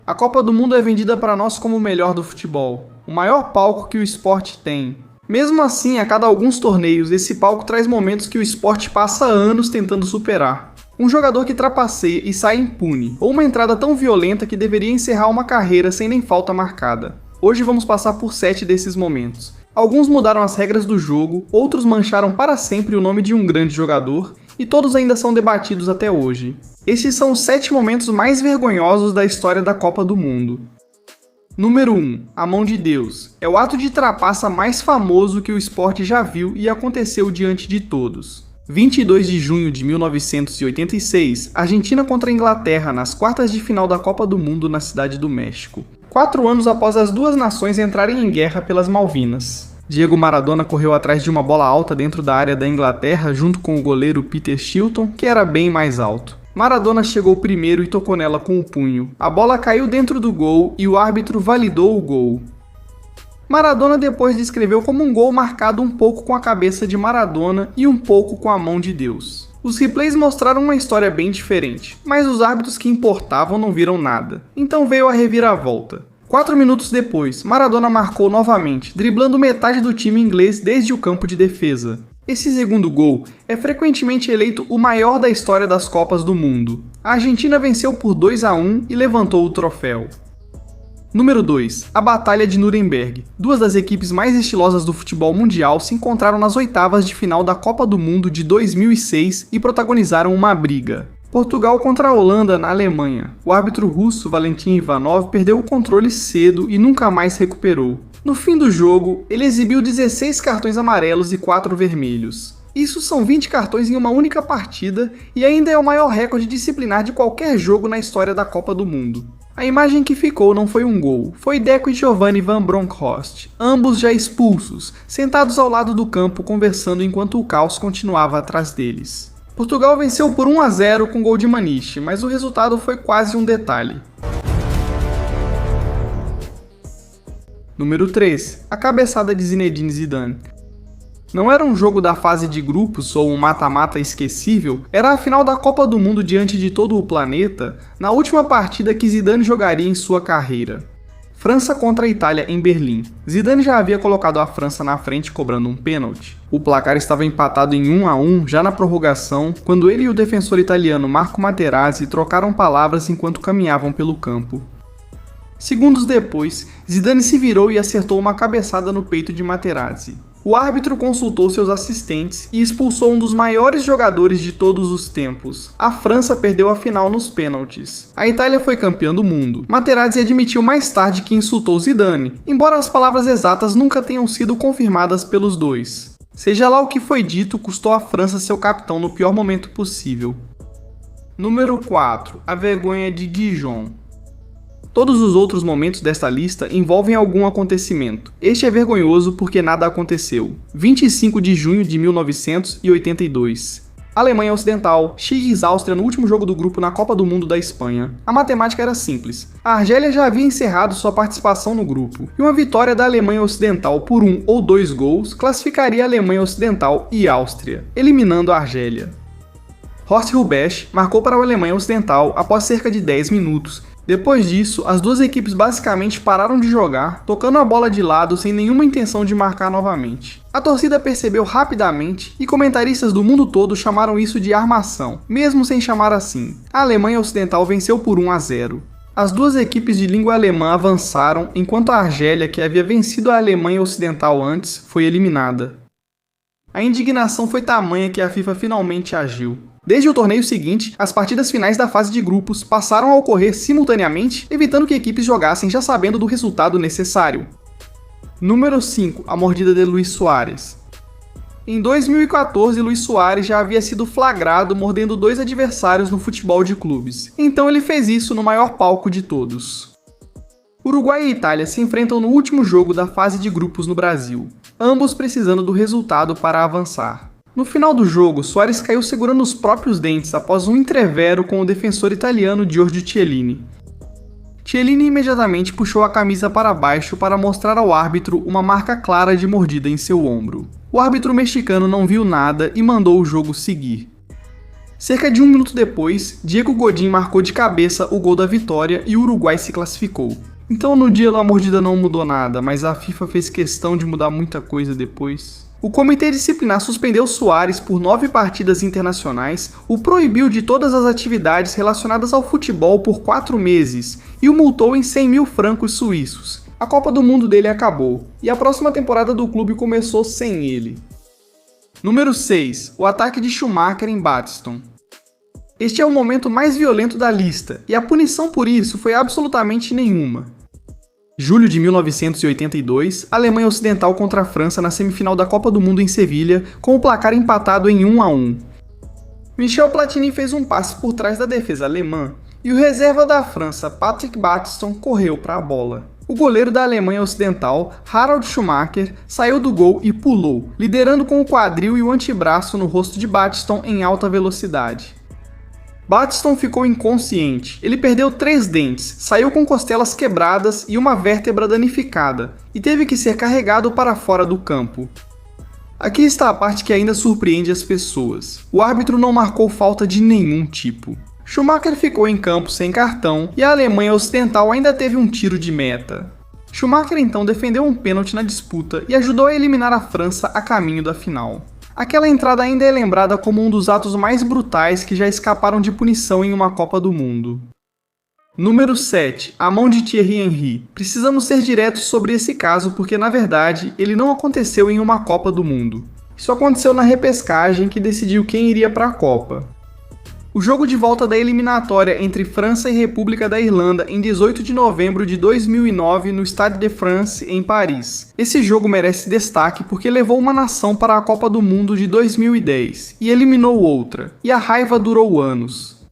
A Copa do Mundo é vendida para nós como o melhor do futebol, o maior palco que o esporte tem. Mesmo assim, a cada alguns torneios, esse palco traz momentos que o esporte passa anos tentando superar. Um jogador que trapaceia e sai impune, ou uma entrada tão violenta que deveria encerrar uma carreira sem nem falta marcada. Hoje vamos passar por 7 desses momentos. Alguns mudaram as regras do jogo, outros mancharam para sempre o nome de um grande jogador, e todos ainda são debatidos até hoje. Esses são os 7 momentos mais vergonhosos da história da Copa do Mundo. Número 1. A mão de Deus. É o ato de trapaça mais famoso que o esporte já viu e aconteceu diante de todos. 22 de junho de 1986, Argentina contra a Inglaterra nas quartas de final da Copa do Mundo na Cidade do México. 4 anos após as duas nações entrarem em guerra pelas Malvinas. Diego Maradona correu atrás de uma bola alta dentro da área da Inglaterra junto com o goleiro Peter Shilton, que era bem mais alto. Maradona chegou primeiro e tocou nela com o punho. A bola caiu dentro do gol e o árbitro validou o gol. Maradona depois descreveu como um gol marcado um pouco com a cabeça de Maradona e um pouco com a mão de Deus. Os replays mostraram uma história bem diferente, mas os árbitros que importavam não viram nada. Então veio a reviravolta. 4 minutos depois, Maradona marcou novamente, driblando metade do time inglês desde o campo de defesa. Esse segundo gol é frequentemente eleito o maior da história das Copas do Mundo. A Argentina venceu por 2-1 e levantou o troféu. Número 2. A Batalha de Nuremberg. Duas das equipes mais estilosas do futebol mundial se encontraram nas oitavas de final da Copa do Mundo de 2006 e protagonizaram uma briga. Portugal contra a Holanda na Alemanha. O árbitro russo Valentin Ivanov perdeu o controle cedo e nunca mais recuperou. No fim do jogo, ele exibiu 16 cartões amarelos e 4 vermelhos. Isso são 20 cartões em uma única partida e ainda é o maior recorde disciplinar de qualquer jogo na história da Copa do Mundo. A imagem que ficou não foi um gol, foi Deco e Giovanni van Bronckhorst, ambos já expulsos, sentados ao lado do campo conversando enquanto o caos continuava atrás deles. Portugal venceu por 1-0 com gol de Maniche, mas o resultado foi quase um detalhe. Número 3. A cabeçada de Zinedine Zidane. Não era um jogo da fase de grupos ou um mata-mata esquecível, era a final da Copa do Mundo diante de todo o planeta, na última partida que Zidane jogaria em sua carreira. França contra a Itália em Berlim. Zidane já havia colocado a França na frente cobrando um pênalti. O placar estava empatado em 1-1 já na prorrogação, quando ele e o defensor italiano Marco Materazzi trocaram palavras enquanto caminhavam pelo campo. Segundos depois, Zidane se virou e acertou uma cabeçada no peito de Materazzi. O árbitro consultou seus assistentes e expulsou um dos maiores jogadores de todos os tempos. A França perdeu a final nos pênaltis. A Itália foi campeã do mundo. Materazzi admitiu mais tarde que insultou Zidane, embora as palavras exatas nunca tenham sido confirmadas pelos dois. Seja lá o que foi dito, custou à França seu capitão no pior momento possível. Número 4. A vergonha de Dijon. Todos os outros momentos desta lista envolvem algum acontecimento. Este é vergonhoso porque nada aconteceu. 25 de junho de 1982. Alemanha Ocidental, Chile e Áustria no último jogo do grupo na Copa do Mundo da Espanha. A matemática era simples. A Argélia já havia encerrado sua participação no grupo, e uma vitória da Alemanha Ocidental por 1 ou 2 gols classificaria a Alemanha Ocidental e Áustria, eliminando a Argélia. Horst Hrubesch marcou para a Alemanha Ocidental após cerca de 10 minutos. Depois disso, as duas equipes basicamente pararam de jogar, tocando a bola de lado sem nenhuma intenção de marcar novamente. A torcida percebeu rapidamente e comentaristas do mundo todo chamaram isso de armação, mesmo sem chamar assim. A Alemanha Ocidental venceu por 1-0. As duas equipes de língua alemã avançaram, enquanto a Argélia, que havia vencido a Alemanha Ocidental antes, foi eliminada. A indignação foi tamanha que a FIFA finalmente agiu. Desde o torneio seguinte, as partidas finais da fase de grupos passaram a ocorrer simultaneamente, evitando que equipes jogassem já sabendo do resultado necessário. Número 5. A mordida de Luis Suárez. Em 2014, Luis Suárez já havia sido flagrado mordendo 2 adversários no futebol de clubes, então ele fez isso no maior palco de todos. Uruguai e Itália se enfrentam no último jogo da fase de grupos no Brasil, ambos precisando do resultado para avançar. No final do jogo, Suárez caiu segurando os próprios dentes após um entrevero com o defensor italiano Giorgio Chiellini. Chiellini imediatamente puxou a camisa para baixo para mostrar ao árbitro uma marca clara de mordida em seu ombro. O árbitro mexicano não viu nada e mandou o jogo seguir. Cerca de 1 minuto depois, Diego Godin marcou de cabeça o gol da vitória e o Uruguai se classificou. Então no dia a mordida não mudou nada, mas a FIFA fez questão de mudar muita coisa depois. O comitê disciplinar suspendeu Suárez por 9 partidas internacionais, o proibiu de todas as atividades relacionadas ao futebol por 4 meses e o multou em 100 mil francos suíços. A Copa do Mundo dele acabou, e a próxima temporada do clube começou sem ele. Número 6. O ataque de Schumacher em Battiston. Este é o momento mais violento da lista, e a punição por isso foi absolutamente nenhuma. Julho de 1982, Alemanha Ocidental contra a França na semifinal da Copa do Mundo em Sevilha, com o placar empatado em 1-1. Michel Platini fez um passe por trás da defesa alemã, e o reserva da França, Patrick Battiston, correu para a bola. O goleiro da Alemanha Ocidental, Harald Schumacher, saiu do gol e pulou, liderando com o quadril e o antebraço no rosto de Battiston em alta velocidade. Battiston ficou inconsciente, ele perdeu 3 dentes, saiu com costelas quebradas e uma vértebra danificada, e teve que ser carregado para fora do campo. Aqui está a parte que ainda surpreende as pessoas. O árbitro não marcou falta de nenhum tipo. Schumacher ficou em campo sem cartão e a Alemanha Ocidental ainda teve um tiro de meta. Schumacher então defendeu um pênalti na disputa e ajudou a eliminar a França a caminho da final. Aquela entrada ainda é lembrada como um dos atos mais brutais que já escaparam de punição em uma Copa do Mundo. Número 7. A mão de Thierry Henry. Precisamos ser diretos sobre esse caso porque, na verdade, ele não aconteceu em uma Copa do Mundo. Isso aconteceu na repescagem que decidiu quem iria para a Copa. O jogo de volta da eliminatória entre França e República da Irlanda em 18 de novembro de 2009 no Stade de France, em Paris. Esse jogo merece destaque porque levou uma nação para a Copa do Mundo de 2010 e eliminou outra, e a raiva durou anos.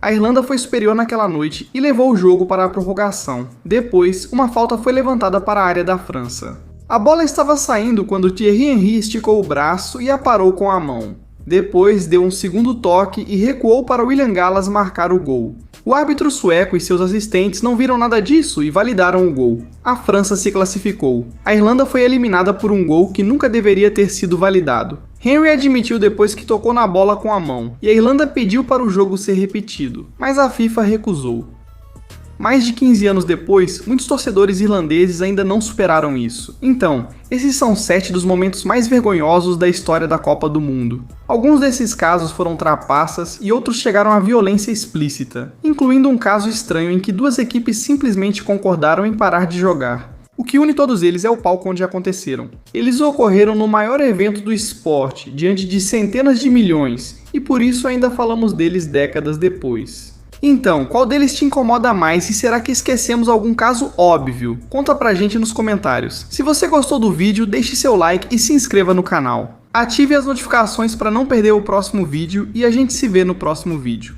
A Irlanda foi superior naquela noite e levou o jogo para a prorrogação. Depois, uma falta foi levantada para a área da França. A bola estava saindo quando Thierry Henry esticou o braço e a parou com a mão. Depois deu um segundo toque e recuou para William Gallas marcar o gol. O árbitro sueco e seus assistentes não viram nada disso e validaram o gol. A França se classificou. A Irlanda foi eliminada por um gol que nunca deveria ter sido validado. Henry admitiu depois que tocou na bola com a mão, e a Irlanda pediu para o jogo ser repetido, mas a FIFA recusou. Mais de 15 anos depois, muitos torcedores irlandeses ainda não superaram isso. Então, esses são 7 dos momentos mais vergonhosos da história da Copa do Mundo. Alguns desses casos foram trapaças e outros chegaram à violência explícita, incluindo um caso estranho em que 2 equipes simplesmente concordaram em parar de jogar. O que une todos eles é o palco onde aconteceram. Eles ocorreram no maior evento do esporte, diante de centenas de milhões, e por isso ainda falamos deles décadas depois. Então, qual deles te incomoda mais e será que esquecemos algum caso óbvio? Conta pra gente nos comentários. Se você gostou do vídeo, deixe seu like e se inscreva no canal. Ative as notificações para não perder o próximo vídeo e a gente se vê no próximo vídeo.